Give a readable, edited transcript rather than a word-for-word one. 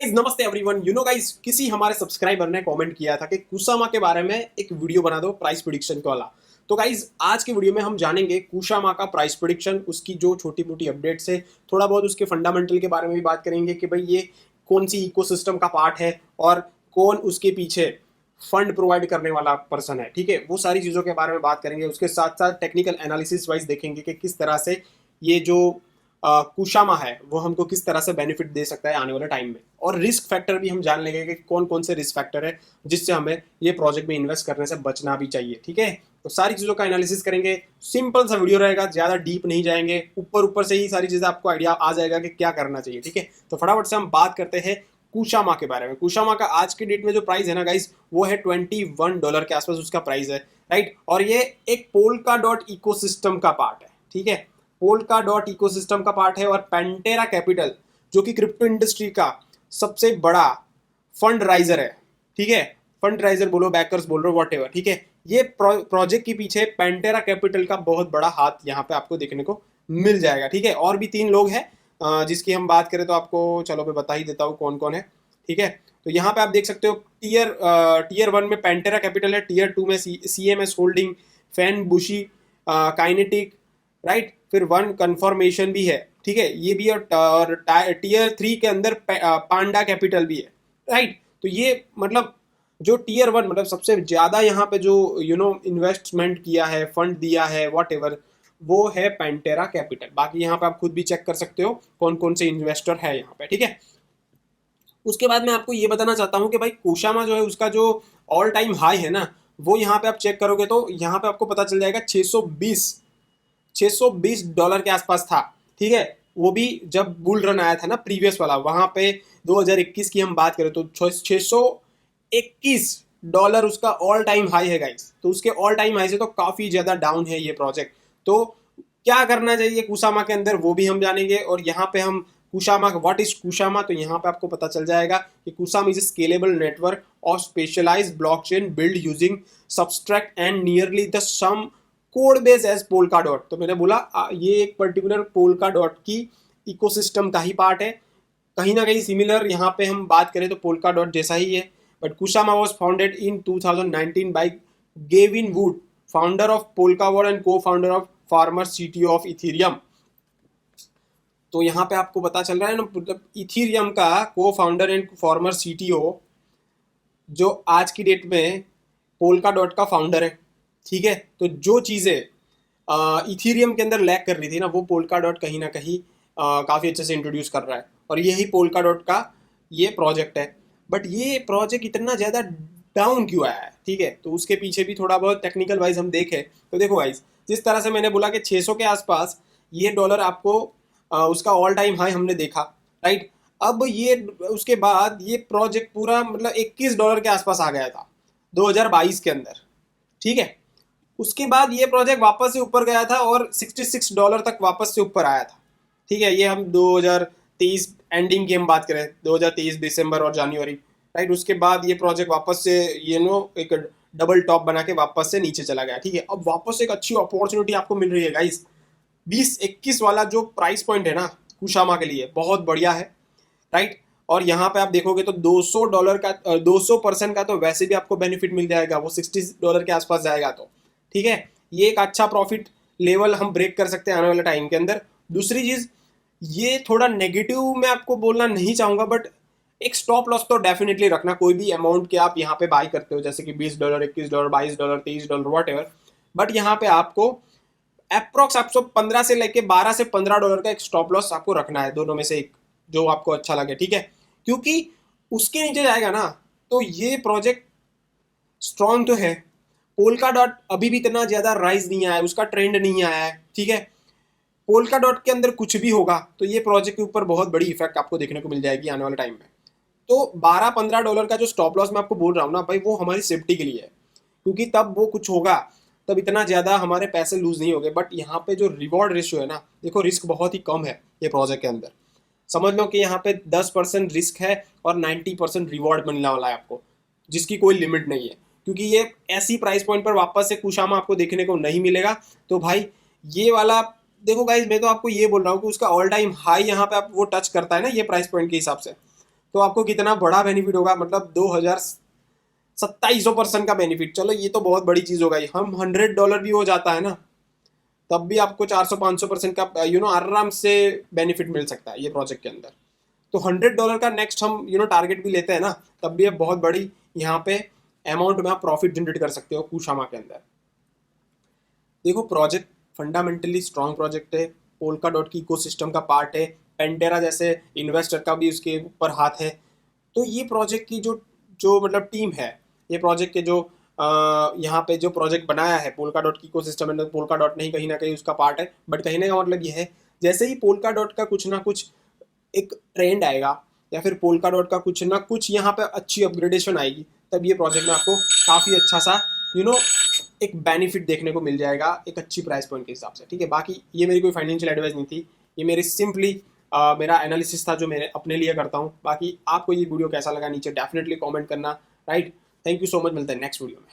नमस्ते everyone. Guys, किसी हमारे सब्सक्राइबर ने कमेंट किया था कि कुसामा के बारे में एक वीडियो बना दो प्राइस प्रिडिक्शन वाला। तो गाइस, आज की वीडियो में हम जानेंगे कुसामा का प्राइस प्रिडिक्शन, उसकी जो छोटी मोटी अपडेट्स है, थोड़ा बहुत उसके फंडामेंटल के बारे में भी बात करेंगे कि भाई ये कौन सी इकोसिस्टम का पार्ट है और कौन उसके पीछे फंड प्रोवाइड करने वाला पर्सन है। ठीक है, वो सारी चीज़ों के बारे में बात करेंगे। उसके साथ साथ टेक्निकल एनालिसिस वाइज देखेंगे कि किस तरह से ये जो कुशामा है वो हमको किस तरह से बेनिफिट दे सकता है आने वाले टाइम में। और रिस्क फैक्टर भी हम जान लेंगे कि कौन कौन से रिस्क फैक्टर है जिससे हमें ये प्रोजेक्ट में इन्वेस्ट करने से बचना भी चाहिए। ठीक है, तो सारी चीज़ों का एनालिसिस करेंगे। सिंपल सा वीडियो रहेगा, ज़्यादा डीप नहीं जाएंगे, ऊपर ऊपर से ही सारी चीज़ें आपको आइडिया आ जाएगा कि क्या करना चाहिए। ठीक है, तो फटाफट से हम बात करते हैं कुशामा के बारे में। कुशामा का आज के डेट में जो प्राइस है ना गाइस, वो है $21 के आसपास उसका प्राइस है। राइट, और ये एक पोल्का डॉट इकोसिस्टम का पार्ट है। ठीक है, पोल्का डॉट इकोसिस्टम का पार्ट है। और पेंटेरा कैपिटल जो कि क्रिप्टो इंडस्ट्री का सबसे बड़ा फंड राइजर है। ठीक है, फंड राइजर बोलो, बैकर्स बोल रहे हो, वॉट एवर। ठीक है, ये प्रोजेक्ट के पीछे पेंटेरा कैपिटल का बहुत बड़ा हाथ यहाँ पे आपको देखने को मिल जाएगा। ठीक है, और भी 3 लोग हैं जिसकी हम बात करें तो आपको चलो मैं बता ही देता हूँ कौन कौन है। ठीक है, तो यहाँ पे आप देख सकते हो टीयर 1 में पेंटेरा कैपिटल है, टीयर 2 में CMS होल्डिंग, फैन बुशी, काइनेटिक, राइट, फिर वन कंफर्मेशन भी है। ठीक है, ये भी। और टीयर 3 के अंदर पांडा कैपिटल भी है। राइट, तो ये मतलब जो टीयर 1 मतलब सबसे ज़्यादा यहाँ पे जो इन्वेस्टमेंट किया है, फंड दिया है, वॉट एवर, वो है पेंटेरा कैपिटल। बाकी यहाँ पे आप खुद भी चेक कर सकते हो कौन कौन से इन्वेस्टर है यहाँ पे। ठीक है, उसके बाद मैं आपको ये बताना चाहता हूँ कि भाई कुशामा जो है उसका जो ऑल टाइम हाई है ना, वो यहाँ पे आप चेक करोगे तो यहाँ पे आपको पता चल जाएगा $620 के आसपास था। ठीक है, वो भी जब बुल रन आया था ना प्रीवियस वाला, वहां पे 2021 की हम बात करें तो $621 उसका ऑल टाइम हाई है गाइस। तो उसके ऑल टाइम हाई से तो काफी ज्यादा डाउन है ये प्रोजेक्ट। तो क्या करना चाहिए कुशामा के अंदर वो भी हम जानेंगे। और यहाँ पे हम कुशामा, व्हाट इज कुशामा, तो यहाँ पे आपको पता चल जाएगा कि Kusama is a scalable network of specialised blockchain built using substrate and nearly the same code base as Polkadot. तो मैंने बोला ये एक पर्टिकुलर पोल्का डॉट की इकोसिस्टम का ही पार्ट है। कहीं ना कहीं सिमिलर यहाँ पे हम बात करें तो पोल्का डॉट जैसा ही है। But Kusama was founded in 2019 by Gavin Wood, founder of Polkadot and cofounder of former CTO of Ethereum. तो यहाँ पे आपको पता चल रहा है ना, मतलब इथीरियम का को फाउंडर एंड फॉर्मर CTO जो आज की डेट में पोल्का डॉट का फाउंडर है। ठीक है, तो जो चीज़ें इथीरियम के अंदर लैग कर रही थी ना, वो पोल्का डॉट कहीं ना कहीं काफ़ी अच्छे से इंट्रोड्यूस कर रहा है। और यही पोल्का डॉट का ये प्रोजेक्ट है। बट ये प्रोजेक्ट इतना ज़्यादा डाउन क्यों आया है? ठीक है, तो उसके पीछे भी थोड़ा बहुत टेक्निकल वाइज हम देखें तो देखो वाइज, जिस तरह से मैंने बोला कि 600 के आसपास ये डॉलर आपको उसका ऑल टाइम हाई हमने देखा। राइट, अब ये उसके बाद ये प्रोजेक्ट पूरा मतलब $21 के आसपास आ गया था 2022 के अंदर। ठीक है, उसके बाद ये प्रोजेक्ट वापस से ऊपर गया था और $66 तक वापस से ऊपर आया था। ठीक है, ये हम 2023 एंडिंग की हम बात करें, 2023 दिसंबर और जनवरी। राइट, उसके बाद ये प्रोजेक्ट वापस से एक डबल टॉप बना के वापस से नीचे चला गया। ठीक है, अब वापस से एक अच्छी अपॉर्चुनिटी आपको मिल रही है गाइस। 2021 वाला जो प्राइस पॉइंट है ना कुशामा के लिए बहुत बढ़िया है। राइट, और यहाँ पे आप देखोगे तो $200 का 200% का तो वैसे भी आपको बेनिफिट मिल जाएगा, वो $60 के आसपास जाएगा। तो ठीक है, ये एक अच्छा प्रॉफिट लेवल हम ब्रेक कर सकते हैं आने वाले टाइम के अंदर। दूसरी चीज़, ये थोड़ा नेगेटिव मैं आपको बोलना नहीं चाहूँगा, बट एक स्टॉप लॉस तो डेफिनेटली रखना कोई भी अमाउंट के आप यहाँ पे बाई करते हो, जैसे कि $20, $21, $22, $23, वॉट एवर। बट यहाँ पे आपको अप्रोक्स आपको 15 से लेके $12 से $15 का एक स्टॉप लॉस आपको रखना है, दोनों में से एक जो आपको अच्छा लगे। ठीक है, क्योंकि उसके नीचे जाएगा ना तो ये प्रोजेक्ट स्ट्रॉन्ग तो है। पोल्का डॉट अभी भी इतना ज़्यादा राइज नहीं आया है, उसका ट्रेंड नहीं आया है। ठीक है, पोल्का डॉट के अंदर कुछ भी होगा तो ये प्रोजेक्ट के ऊपर बहुत बड़ी इफेक्ट आपको देखने को मिल जाएगी आने वाले टाइम में। तो $12-15 का जो स्टॉप लॉस मैं आपको बोल रहा हूँ ना भाई, वो हमारी सेफ्टी के लिए है, क्योंकि तब वो कुछ होगा तब इतना ज़्यादा हमारे पैसे लूज नहीं होंगे। बट यहाँ पे जो रिवॉर्ड रेशियो है ना, देखो रिस्क बहुत ही कम है ये प्रोजेक्ट के अंदर। समझ लो कि यहाँ पे 10% रिस्क है और 90% रिवॉर्ड मिलने वाला है आपको, जिसकी कोई लिमिट नहीं है। क्योंकि ये ऐसी प्राइस पॉइंट पर वापस से कुशामा आपको देखने को नहीं मिलेगा। तो भाई ये वाला देखो गाइज, मैं तो आपको ये बोल रहा हूँ कि उसका ऑल टाइम हाई यहाँ पे आप वो टच करता है ना ये प्राइस पॉइंट के हिसाब से, तो आपको कितना बड़ा बेनिफिट होगा, मतलब 2700% का बेनिफिट। चलो ये तो बहुत बड़ी चीज़ हो गई। हम $100 भी हो जाता है ना, तब भी आपको 400-500% का आराम से बेनिफिट मिल सकता है ये प्रोजेक्ट के अंदर। तो $100 का नेक्स्ट हम टारगेट भी लेते हैं ना, तब भी आप बहुत बड़ी यहाँ पे अमाउंट में आप प्रॉफिट जनरेट कर सकते हो कुशामा के अंदर। देखो प्रोजेक्ट फंडामेंटली स्ट्रॉन्ग प्रोजेक्ट है, पोल्का डॉट की इकोसिस्टम का पार्ट है, पेंटेरा जैसे इन्वेस्टर का भी उसके ऊपर हाथ है। तो ये प्रोजेक्ट की जो जो मतलब टीम है, ये प्रोजेक्ट के जो यहाँ पे जो प्रोजेक्ट बनाया है पोल्का डॉट की इकोसिस्टम में, पोल्का डॉट नहीं कहीं ना कहीं उसका पार्ट है, बट कहने का मतलब ये है जैसे ही पोल्का डॉट का कुछ ना कुछ एक ट्रेंड आएगा या फिर पोल्का डॉट का कुछ ना कुछ यहाँ पे अच्छी अपग्रेडेशन आएगी, तब ये प्रोजेक्ट में आपको काफ़ी अच्छा सा यू नो एक बेनिफिट देखने को मिल जाएगा एक अच्छी प्राइस पॉइंट के हिसाब से। ठीक है, बाकी ये मेरी कोई फाइनेंशियल एडवाइस नहीं थी, ये मेरी सिंपली मेरा एनालिसिस था जो मैंने अपने लिए करता हूँ। बाकी आपको ये वीडियो कैसा लगा नीचे डेफिनेटली कमेंट करना, right. Thank you so much, मिलते हैं नेक्स्ट वीडियो में।